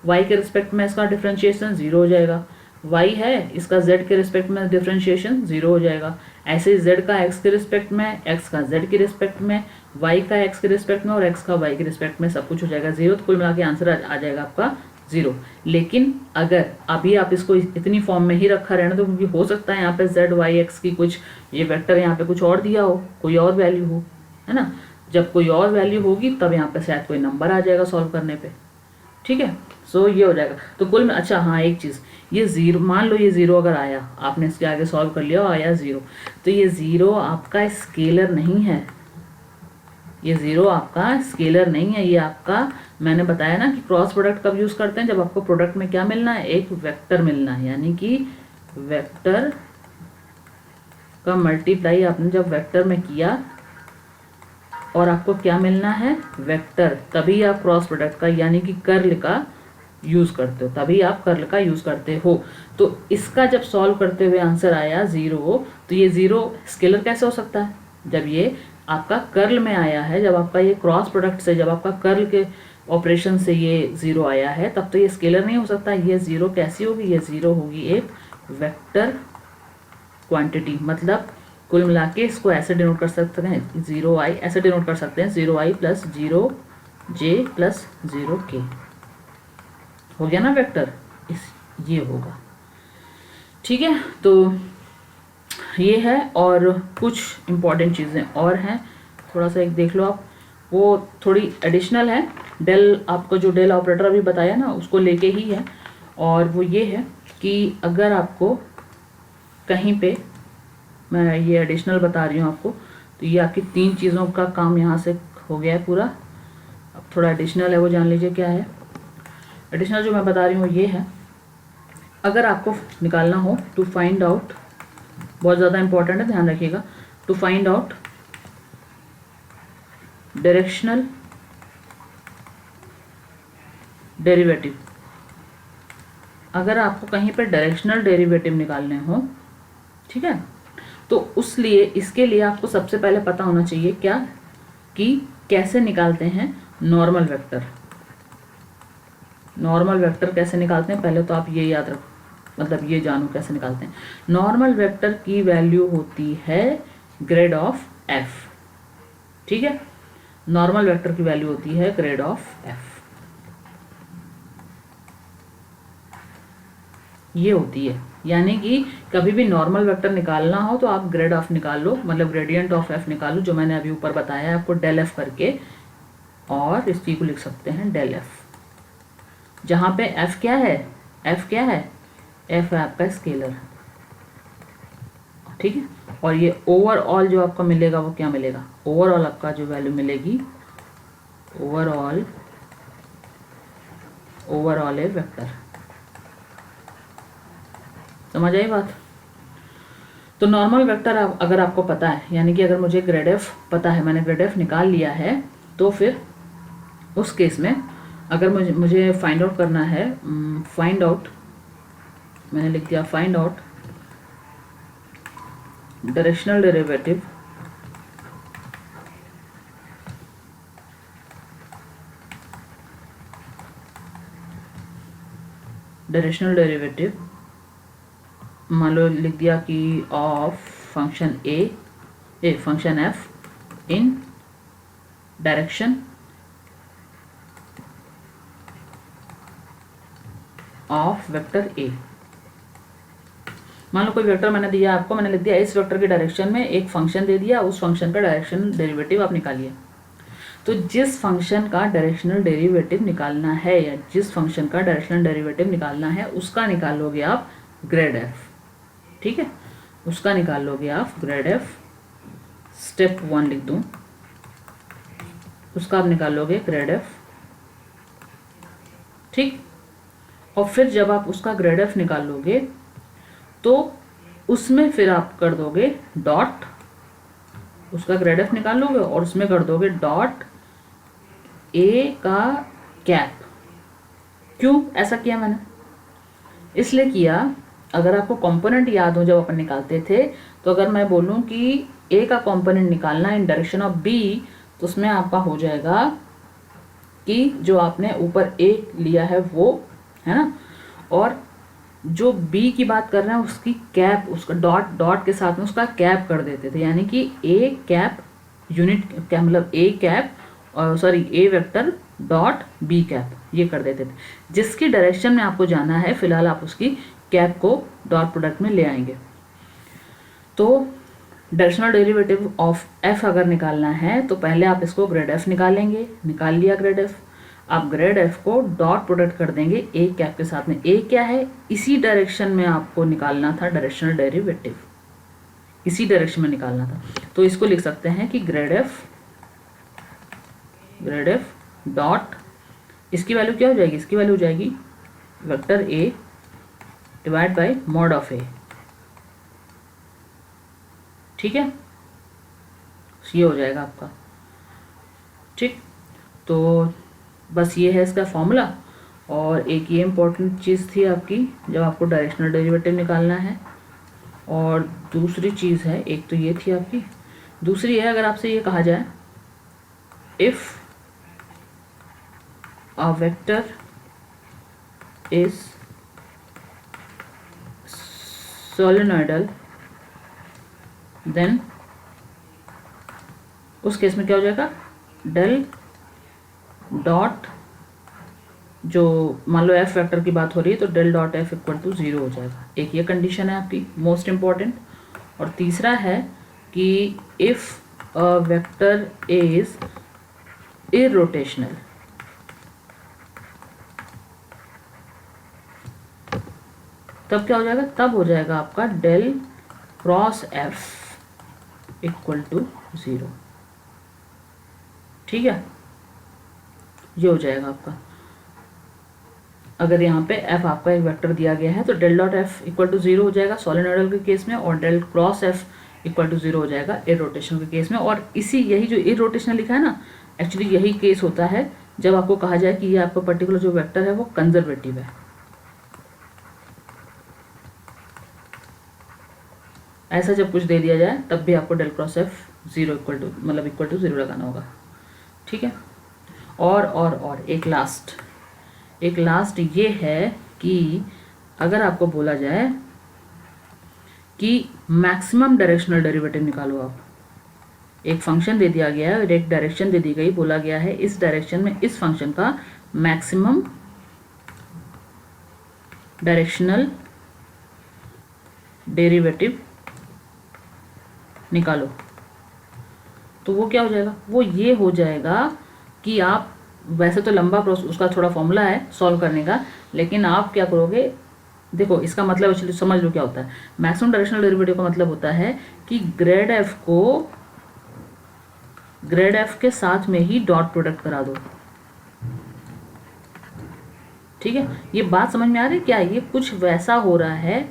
वाई के रिस्पेक्ट में इसका डिफ्रेंशिएशन 0 हो जाएगा, वाई है इसका जेड के रिस्पेक्ट में डिफ्रेंशिएशन 0 हो जाएगा। ऐसे ही जेड का एक्स के रिस्पेक्ट में, एक्स का जेड के रिस्पेक्ट में, वाई का एक्स के रिस्पेक्ट में और एक्स का वाई के रिस्पेक्ट में सब कुछ हो जाएगा 0। तो कुल मिला के आंसर आ जाएगा आपका 0। लेकिन अगर अभी आप इसको इतनी फॉर्म में ही रखा रहना, तो क्योंकि हो सकता है यहाँ पे z y x की कुछ ये वेक्टर यहाँ पे कुछ और दिया हो, कोई और वैल्यू हो, है ना। जब कोई और वैल्यू होगी तब यहाँ पे शायद कोई नंबर आ जाएगा सॉल्व करने पे, ठीक है। सो ये हो जाएगा। तो कुल में अच्छा हाँ एक चीज़, ये 0 मान लो, ये 0 अगर आया, आपने इसके आगे सॉल्व कर लिया और आया 0, तो ये 0 आपका स्केलर नहीं है, ये 0 आपका स्केलर नहीं है, ये आपका, मैंने बताया ना कि क्रॉस प्रोडक्ट कब यूज़ करते हैं, जब आपको प्रोडक्ट में क्या मिलना है, एक वेक्टर मिलना है, यानी कि वेक्टर का मल्टीप्लाई आपने जब वेक्टर में किया और आपको क्या मिलना है, वेक्टर, तभी आप क्रॉस प्रोडक्ट का यानी कि कर्ल का यूज़ करते हो, तभी आप कर्ल का यूज़ करते हो। तो इसका जब सॉल्व करते हुए आंसर आया 0, तो ये 0 स्केलर कैसे हो सकता है, जब ये आपका कर्ल में आया है, जब आपका ये क्रॉस प्रोडक्ट से, जब आपका कर्ल के ऑपरेशन से ये 0 आया है, तब तो ये स्केलर नहीं हो सकता। ये 0 कैसी होगी, ये 0 होगी एक वेक्टर क्वांटिटी, मतलब कुल मिला के इसको ऐसे डिनोट कर सकते हैं, 0i ऐसे डिनोट कर सकते हैं, 0i plus 0j plus 0k, हो गया ना वेक्टर, ये होगा, ठीक है। तो ये है, और कुछ इम्पॉर्टेंट चीज़ें और हैं, थोड़ा सा एक देख लो आप, वो थोड़ी एडिशनल है, डेल, आपको जो डेल ऑपरेटर अभी बताया ना उसको लेके ही है, और वो ये है कि अगर आपको कहीं पे, मैं ये एडिशनल बता रही हूँ आपको, तो ये आपकी 3 चीज़ों का काम यहाँ से हो गया है पूरा। अब थोड़ा एडिशनल है, वो जान लीजिए क्या है। एडिशनल जो मैं बता रही हूँ ये है, अगर आपको निकालना हो टू फाइंड आउट, बहुत ज़्यादा इंपॉर्टेंट है, ध्यान रखिएगा, to find out directional derivative, अगर आपको कहीं पे डायरेक्शनल डेरिवेटिव निकालने हो, ठीक है, तो उस लिए, इसके लिए आपको सबसे पहले पता होना चाहिए क्या, कि कैसे निकालते हैं नॉर्मल वेक्टर। नॉर्मल वेक्टर कैसे निकालते हैं, पहले तो आप ये याद रखो, मतलब ये जानो कैसे निकालते हैं। नॉर्मल वेक्टर की वैल्यू होती है ग्रेड ऑफ एफ, ठीक है, नॉर्मल वेक्टर की वैल्यू होती है ग्रेड ऑफ एफ, ये होती है। यानी कि कभी भी नॉर्मल वेक्टर निकालना हो तो आप ग्रेड ऑफ निकाल लो, मतलब ग्रेडियंट ऑफ एफ निकाल लो, जो मैंने अभी ऊपर बताया है आपको, डेल एफ करके, और इस चीज को लिख सकते हैं डेल एफ, जहाँ पे एफ क्या है, एफ क्या है, एफ है आपका स्केलर, ठीक है। और ये ओवरऑल जो आपका मिलेगा वो क्या मिलेगा, ओवरऑल आपका जो वैल्यू मिलेगी, ओवरऑल ए वेक्टर, समझ आई बात। तो नॉर्मल वेक्टर अगर आपको पता है, यानी कि अगर मुझे ग्रेड एफ पता है, मैंने ग्रेड एफ निकाल लिया है, तो फिर उस केस में अगर मुझे फाइंड आउट करना है, फाइंड आउट, मैंने लिख दिया फाइंड आउट डायरेक्शनल डेरिवेटिव मान लो लिख दिया कि of function function F in direction of vector A. मान लो कोई वेक्टर मैंने दिया आपको, मैंने लिख दिया इस वेक्टर की डायरेक्शन में एक फंक्शन दे दिया, उस फंक्शन का डायरेक्शन डेरिवेटिव आप निकालिए। तो जिस फंक्शन का डायरेक्शनल डेरिवेटिव निकालना है, या जिस फंक्शन का डायरेक्शनल डेरिवेटिव निकालना है, उसका निकालोगे आप ग्रेड एफ, ठीक है, उसका निकाल लोगे आप ग्रेड एफ। स्टेप 1 लिख दूं, उसका आप निकाल लोगे ग्रेड एफ, ठीक। और फिर जब आप उसका ग्रेड एफ निकाल लोगे तो उसमें फिर आप कर दोगे डॉट, उसका ग्रेड एफ निकाल लोगे और उसमें कर दोगे डॉट ए का कैप। क्यों ऐसा किया मैंने, इसलिए किया, अगर आपको कंपोनेंट याद हो जब अपन निकालते थे, तो अगर मैं बोलूं कि ए का कंपोनेंट निकालना इन डायरेक्शन ऑफ बी, तो उसमें आपका हो जाएगा कि जो आपने ऊपर ए लिया है वो, है ना, और जो बी की बात कर रहे हैं उसकी कैप, उसका डॉट के साथ में उसका कैप कर देते थे, यानी कि ए कैप यूनिट क्या, मतलब A cap, sorry A vector dot B cap, ये कर देते थे। जिसकी डायरेक्शन में आपको जाना है फिलहाल आप उसकी कैप को डॉट प्रोडक्ट में ले आएंगे। तो डायरेक्शनल डेरिवेटिव ऑफ एफ अगर निकालना है तो पहले आप इसको ग्रेड एफ निकालेंगे, निकाल लिया ग्रेड एफ। आप grade F co dot product कर देंगे ए कैप के साथ में। ए क्या है, इसी डायरेक्शन में आपको निकालना था डायरेक्शनल डेरिवेटिव, इसी डायरेक्शन में निकालना था। तो इसको लिख सकते हैं कि ग्रेड एफ डॉट, इसकी वैल्यू क्या हो जाएगी, इसकी वैल्यू हो जाएगी vector A divide by mod of A. ठीक है, ये हो जाएगा आपका। ठीक, तो बस ये है इसका फॉर्मूला। और एक ये इम्पोर्टेंट चीज़ थी आपकी जब आपको डायरेक्शनल डेरिवेटिव निकालना है, और दूसरी चीज़ है, एक तो ये थी आपकी, दूसरी है अगर आपसे ये कहा जाए if a vector is solenoidal then उस केस में क्या हो जाएगा, डेल डॉट, जो मान लो एफ वेक्टर की बात हो रही है तो del dot F equal to 0 हो जाएगा। एक ये कंडीशन है आपकी मोस्ट इम्पॉर्टेंट। और तीसरा है कि if a vector is irrotational, तब क्या हो जाएगा, तब हो जाएगा आपका del cross F equal to 0। ठीक है, ये हो जाएगा आपका। अगर यहाँ पे एफ आपका एक वेक्टर दिया गया है तो del dot F equal to 0 हो जाएगा सोलेनॉइडल के केस में, और del cross F equal to 0 हो जाएगा इरोटेशनल के केस में। और इसी यही जो इरोटेशनल लिखा है ना, एक्चुअली यही केस होता है जब आपको कहा जाए कि ये आपका पर्टिकुलर जो वेक्टर है वो कंजर्वेटिव है। ऐसा जब कुछ दे दिया जाए तब भी आपको del cross F 0 equal to 0 लगाना होगा। ठीक है, और एक लास्ट ये है कि अगर आपको बोला जाए कि मैक्सिमम डायरेक्शनल डेरिवेटिव निकालो, आप एक फंक्शन दे दिया गया है और एक डायरेक्शन दे दी गई, बोला गया है इस डायरेक्शन में इस फंक्शन का मैक्सिमम डायरेक्शनल डेरिवेटिव निकालो, तो वो क्या हो जाएगा, वो ये हो जाएगा कि आप, वैसे तो लंबा प्रोसेस उसका थोड़ा फॉर्मूला है सॉल्व करने का, लेकिन आप क्या करोगे, देखो इसका मतलब एक्चुअली समझ लो क्या होता है। मैक्सिमम डायरेक्शनल डेरिवेटिव का मतलब होता है कि ग्रेड एफ को ग्रेड एफ के साथ में ही डॉट प्रोडक्ट करा दो। ठीक है, ये बात समझ में आ रही है क्या, ये कुछ वैसा हो रहा है।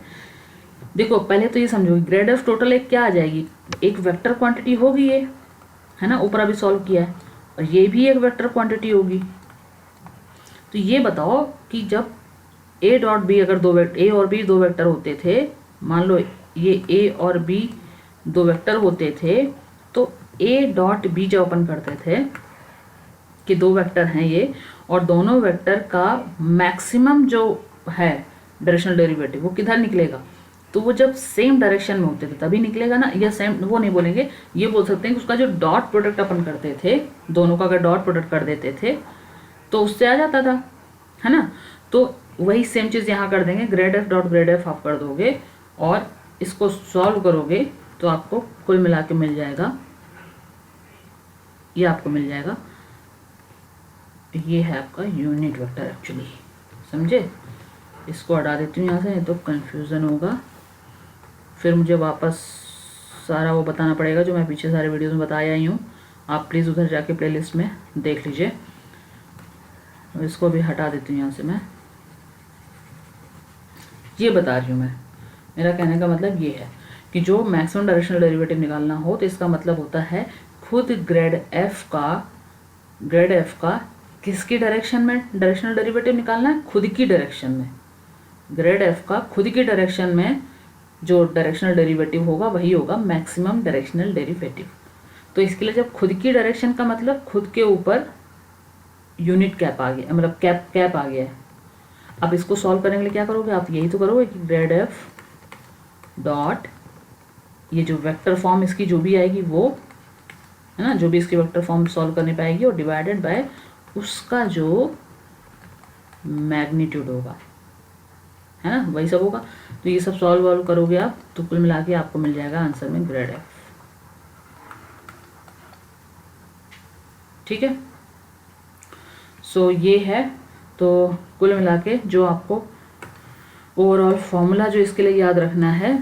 देखो पहले तो ये समझो ग्रेड एफ टोटल एक क्या आ जाएगी, एक वेक्टर क्वांटिटी होगी ये, है ना, ऊपर अभी सॉल्व किया है, और ये भी एक वेक्टर क्वांटिटी होगी। तो ये बताओ कि जब ए डॉट बी, अगर ए और बी दो वेक्टर होते थे, मान लो ये ए और बी दो वेक्टर होते थे, तो ए डॉट बी जब अपन करते थे कि दो वेक्टर हैं ये, और दोनों वेक्टर का मैक्सिमम जो है डायरेक्शनल डेरिवेटिव वो किधर निकलेगा, तो वो जब सेम डायरेक्शन में होते थे तभी निकलेगा ना, या सेम वो नहीं बोलेंगे, ये बोल सकते हैं कि उसका जो डॉट प्रोडक्ट अपन करते थे, दोनों का अगर डॉट प्रोडक्ट कर देते थे तो उससे आ जाता था, है ना। तो वही सेम चीज़ यहाँ कर देंगे, grade F dot grade F आप कर दोगे और इसको सॉल्व करोगे तो आपको कुल मिला के मिल जाएगा, ये आपको मिल जाएगा, ये है आपका यूनिट वेक्टर एक्चुअली, समझे। इसको हटा देती हूँ यहाँ से, नहीं तो कन्फ्यूज़न होगा, फिर मुझे वापस सारा वो बताना पड़ेगा जो मैं पीछे सारे वीडियोस में बताया ही हूँ। आप प्लीज़ उधर जाके प्लेलिस्ट में देख लीजिए। इसको भी हटा देती हूँ यहाँ से, मैं ये बता रही हूँ, मेरा कहने का मतलब ये है कि जो मैक्सिमम डायरेक्शनल डेरिवेटिव निकालना हो तो इसका मतलब होता है खुद ग्रेड एफ का किसकी डायरेक्शन में डायरेक्शनल डेरिवेटिव निकालना है, खुद की डायरेक्शन में। ग्रेड एफ का खुद की डायरेक्शन में जो डायरेक्शनल डेरिवेटिव होगा वही होगा मैक्सिमम डायरेक्शनल डेरिवेटिव। तो इसके लिए जब खुद की डायरेक्शन का मतलब खुद के ऊपर यूनिट कैप आ गया, मतलब कैप आ गया है। अब इसको सॉल्व करने के लिए क्या करोगे आप, यही तो करोगे कि ग्रेड एफ डॉट, ये जो वेक्टर फॉर्म इसकी जो भी आएगी वो, है ना, जो भी इसकी वेक्टर फॉर्म सॉल्व करने पाएगी, और डिवाइडेड बाय उसका जो मैग्नीट्यूड होगा, है ना, वही सब होगा। तो ये सब सॉल्व वॉल्व करोगे आप तो कुल मिला के आपको मिल जाएगा आंसर में ग्रेड एफ। ठीक है, सो ये है। तो कुल मिला के जो आपको ओवरऑल फॉर्मूला जो इसके लिए याद रखना है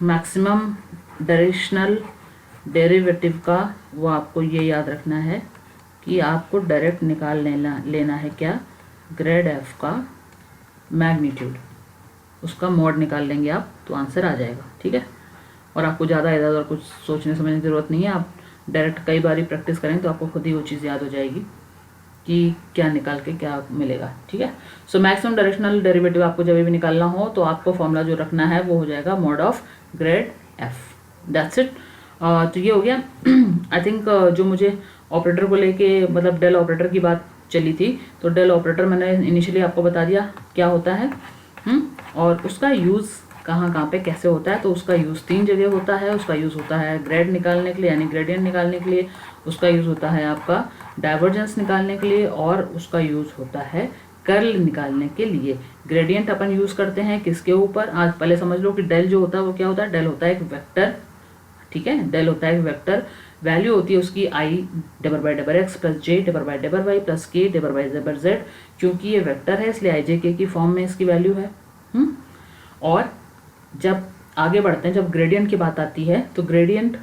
मैक्सिमम डायरेक्शनल डेरिवेटिव का, वो आपको ये याद रखना है कि आपको डायरेक्ट निकाल लेना है क्या, ग्रेड एफ का मैग्नीट्यूड, उसका मॉड निकाल लेंगे आप तो आंसर आ जाएगा। ठीक है, और आपको ज़्यादा इधर उधर कुछ सोचने समझने की ज़रूरत नहीं है, आप डायरेक्ट कई बार प्रैक्टिस करें तो आपको खुद ही वो चीज़ याद हो जाएगी कि क्या निकाल के क्या मिलेगा। ठीक है, सो मैक्सिमम डायरेक्शनल डेरिवेटिव आपको जब भी निकालना हो तो आपको फॉर्मूला जो रखना है वो हो जाएगा mod of grade F, that's it. तो ये हो गया। आई थिंक जो मुझे ऑपरेटर को लेके मतलब डेल ऑपरेटर की बात चली थी, तो डेल ऑपरेटर मैंने इनिशियली आपको बता दिया क्या होता है, और उसका यूज़ कहाँ पे कैसे होता है। तो उसका यूज़ 3 जगह होता है। उसका यूज़ होता है ग्रेड निकालने के लिए यानी ग्रेडियंट निकालने के लिए, उसका यूज़ होता है आपका डाइवर्जेंस निकालने के लिए, और उसका यूज़ होता है कर्ल निकालने के लिए। ग्रेडियंट अपन यूज़ करते हैं किसके ऊपर, आज पहले समझ लो कि डेल जो होता है वो क्या होता है, डेल होता है एक वेक्टर। ठीक है, डेल होता है एक वेक्टर, वैल्यू होती है उसकी I double by double X plus J double by double Y plus K double by double Z. क्योंकि ये वेक्टर है इसलिए आई जे के की फॉर्म में इसकी वैल्यू है। और जब आगे बढ़ते हैं, जब ग्रेडियंट की बात आती है तो ग्रेडियंट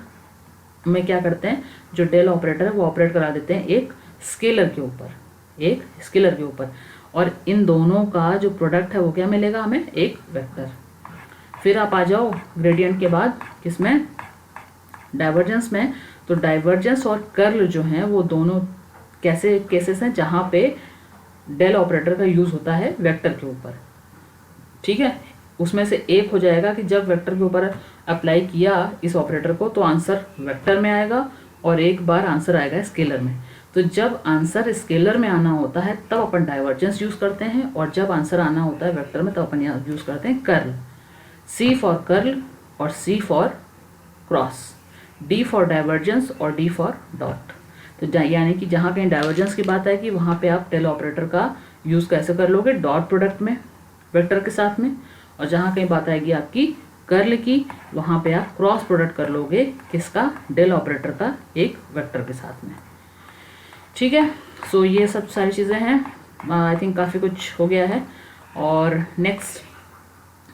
में क्या करते हैं, जो डेल ऑपरेटर है वो ऑपरेट करा देते हैं एक स्केलर के ऊपर, एक स्केलर के ऊपर, और इन दोनों का जो प्रोडक्ट है वो क्या मिलेगा हमें, एक वेक्टर। फिर आप आ जाओ ग्रेडियंट के बाद किसमें, डाइवर्जेंस में। तो डाइवर्जेंस और कर्ल जो हैं वो दोनों कैसे केसेस हैं जहाँ पे डेल ऑपरेटर का यूज़ होता है वेक्टर के ऊपर। ठीक है, उसमें से एक हो जाएगा कि जब वेक्टर के ऊपर अप्लाई किया इस ऑपरेटर को तो आंसर वेक्टर में आएगा, और एक बार आंसर आएगा स्केलर में। तो जब आंसर स्केलर में आना होता है तब अपन डाइवर्जेंस यूज़ करते हैं, और जब आंसर आना होता है वेक्टर में तब अपन यूज़ करते हैं कर्ल। सी फॉर कर्ल और C for cross, D for divergence और डी फॉर डॉट। तो यानी कि जहाँ कहीं डाइवर्जेंस की बात आएगी वहाँ पे आप डेल ऑपरेटर का यूज़ कैसे कर लोगे, डॉट प्रोडक्ट में वेक्टर के साथ में, और जहाँ कहीं बात आएगी आपकी कर्ल की वहाँ पे आप क्रॉस प्रोडक्ट कर लोगे किसका, डेल ऑपरेटर का एक वेक्टर के साथ में। ठीक है, सो ये सब सारी चीज़ें हैं। आई थिंक काफ़ी कुछ हो गया है, और नेक्स्ट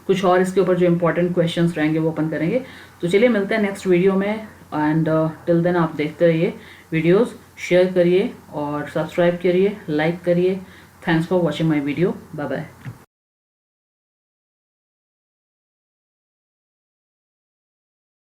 कुछ और इसके ऊपर जो इम्पोर्टेंट क्वेश्चंस रहेंगे वो अपन करेंगे। तो चलिए मिलते हैं नेक्स्ट वीडियो में, एंड टिल देन आप देखते रहिए वीडियोस, शेयर करिए और सब्सक्राइब करिए, लाइक करिए। Thanks for watching my video, bye bye.